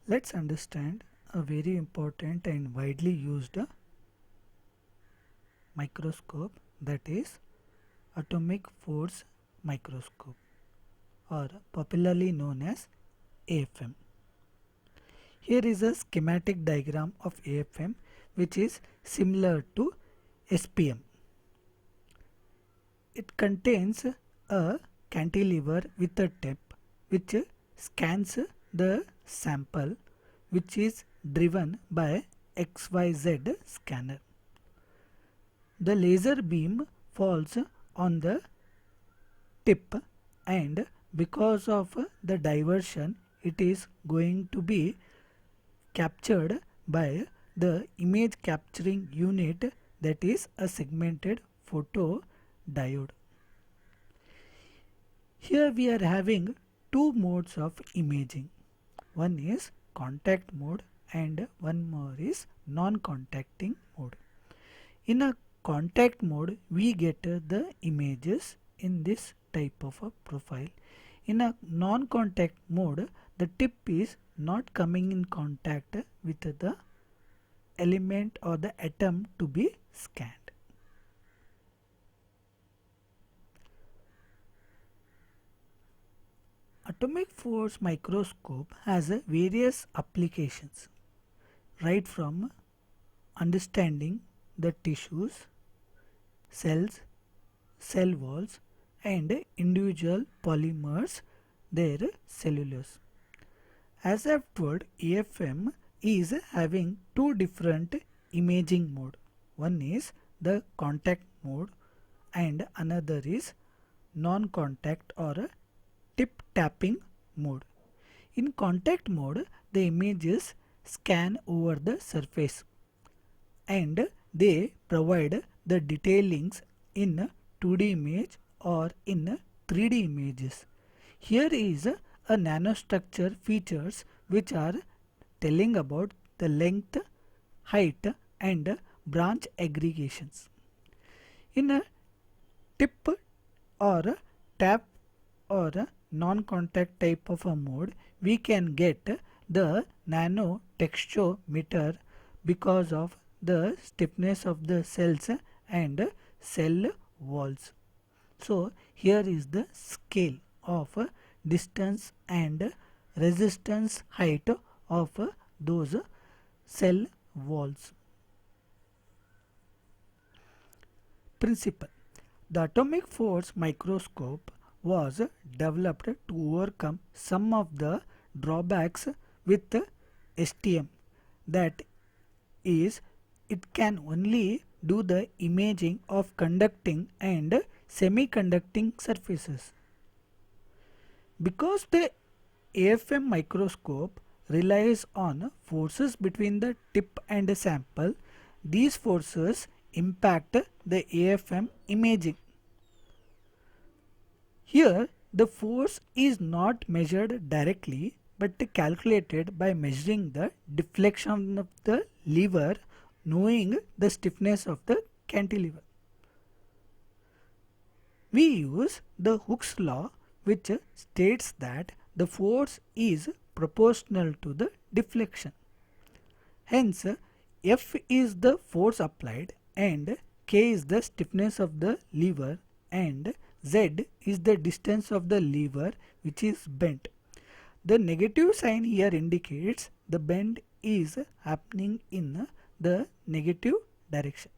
Let's understand a very important and widely used microscope, that is atomic force microscope, or popularly known as AFM. Here is a schematic diagram of AFM which is similar to SPM. It contains a cantilever with a tip which scans the sample, which is driven by XYZ scanner. The laser beam falls on the tip, and because of the diversion it is going to be captured by the image capturing unit, that is a segmented photodiode. Here we are having two modes of imaging. One is contact mode and one more is non-contacting mode. In a contact mode we get the images in this type of a profile. In a non-contact mode the tip is not coming in contact with the element or the atom to be scanned. Atomic force microscope has various applications, right from understanding the tissues, cells, cell walls and individual polymers, their cellulose. As I've told, AFM is having two different imaging mode. One is the contact mode and another is non-contact or tip tapping mode. In contact mode, the images scan over the surface and they provide the detailings in 2D image or in 3D images. Here is a nanostructure features which are telling about the length, height and branch aggregations. In a tip or tap or non-contact type of a mode, we can get the nano textometer because of the stiffness of the cells and cell walls. So here is the scale of distance and resistance height of those cell walls. Principle: the atomic force microscope was developed to overcome some of the drawbacks with STM, that is, it can only do the imaging of conducting and semiconducting surfaces. Because the AFM microscope relies on forces between the tip and the sample, these forces impact the AFM imaging. Here the force is not measured directly but calculated by measuring the deflection of the lever, knowing the stiffness of the cantilever. We use the Hooke's law, which states that the force is proportional to the deflection. Hence, F is the force applied and K is the stiffness of the lever and Z is the distance of the lever which is bent. The negative sign here indicates the bend is happening in the negative direction.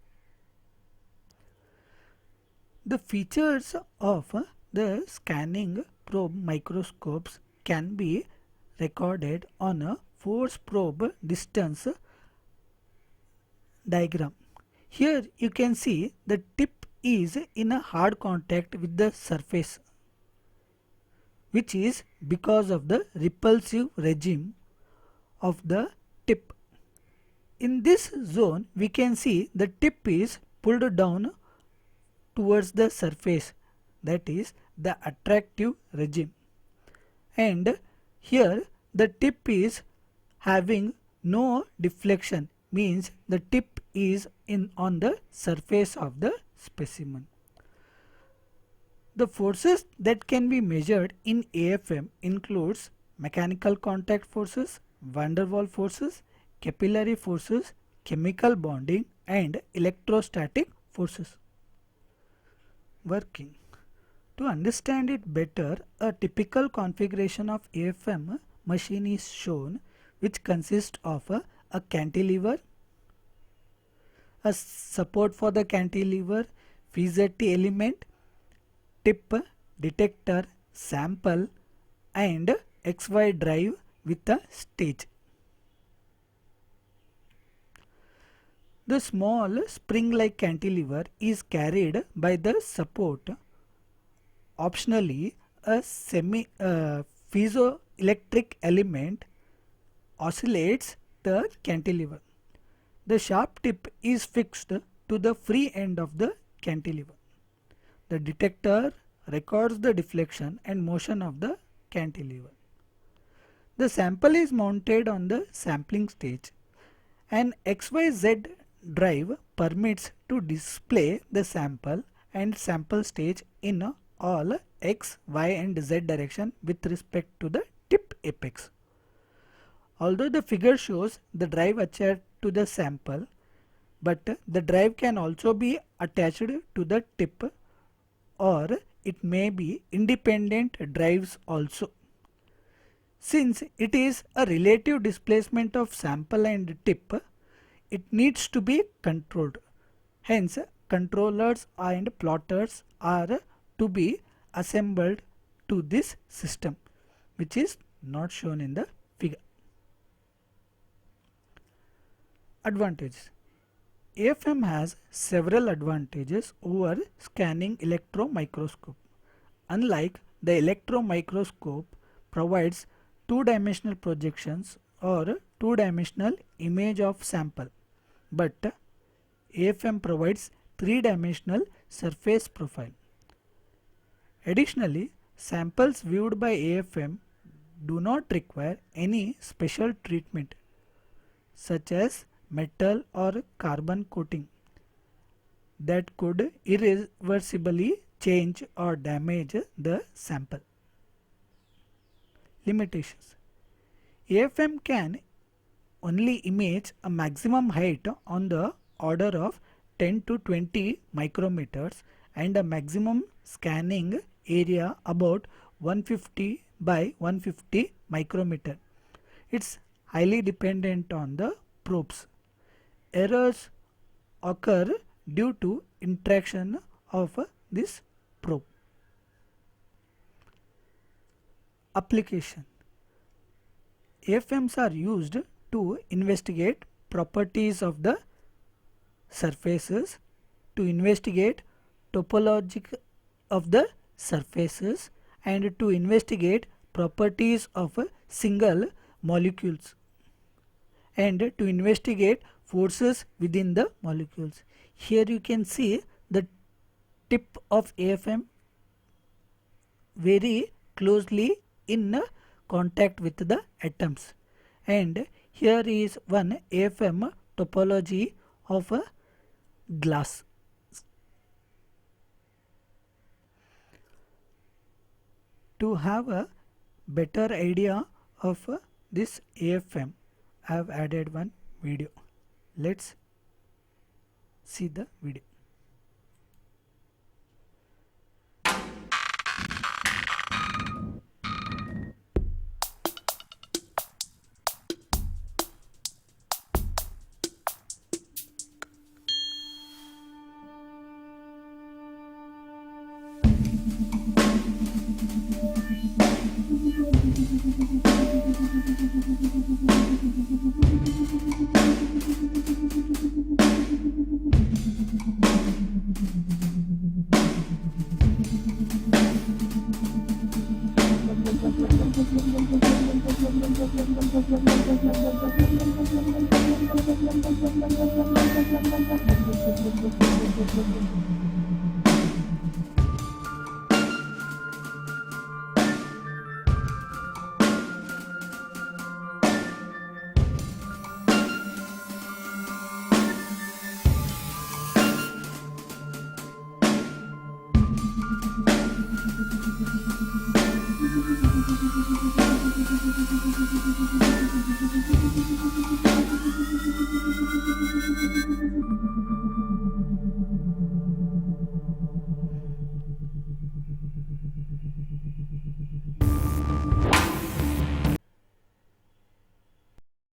The features of the scanning probe microscopes can be recorded on a force probe distance diagram. Here you can see the tip is in a hard contact with the surface, which is because of the repulsive regime of the tip. In this zone we can see the tip is pulled down towards the surface, that is the attractive regime, and here the tip is having no deflection, means the tip is in on the surface of the specimen. The forces that can be measured in AFM includes mechanical contact forces, van der Waals forces, capillary forces, chemical bonding and electrostatic forces. Working. To understand it better, a typical configuration of AFM machine is shown, which consists of a cantilever, a support for the cantilever, feasibility element, tip, detector, sample and XY drive with a stage. The small spring-like cantilever is carried by the support. Optionally, a piezoelectric element oscillates the cantilever. The sharp tip is fixed to the free end of the cantilever. The detector records the deflection and motion of the cantilever. The sample is mounted on the sampling stage. An XYZ drive permits to display the sample and sample stage in all X, Y and Z direction with respect to the tip apex. Although the figure shows the drive attached to the sample, but the drive can also be attached to the tip, or it may be independent drives also. Since it is a relative displacement of sample and tip, it needs to be controlled. Hence, controllers and plotters are to be assembled to this system, which is not shown in the figure. Advantages. AFM has several advantages over scanning electron microscope. Unlike the electron microscope provides two-dimensional projections or two-dimensional image of sample, but AFM provides three-dimensional surface profile. Additionally, samples viewed by AFM do not require any special treatment such as metal or carbon coating that could irreversibly change or damage the sample. Limitations. AFM can only image a maximum height on the order of 10 to 20 micrometers and a maximum scanning area about 150 by 150 micrometer. It's highly dependent on the probes. Errors occur due to interaction of this probe. Application. AFMs are used to investigate properties of the surfaces, to investigate topology of the surfaces, and to investigate properties of single molecules, and to investigate forces within the molecules. Here you can see the tip of AFM very closely in contact with the atoms, and here is one AFM topology of a glass. To have a better idea of this AFM, I have added one video. Let's see the video.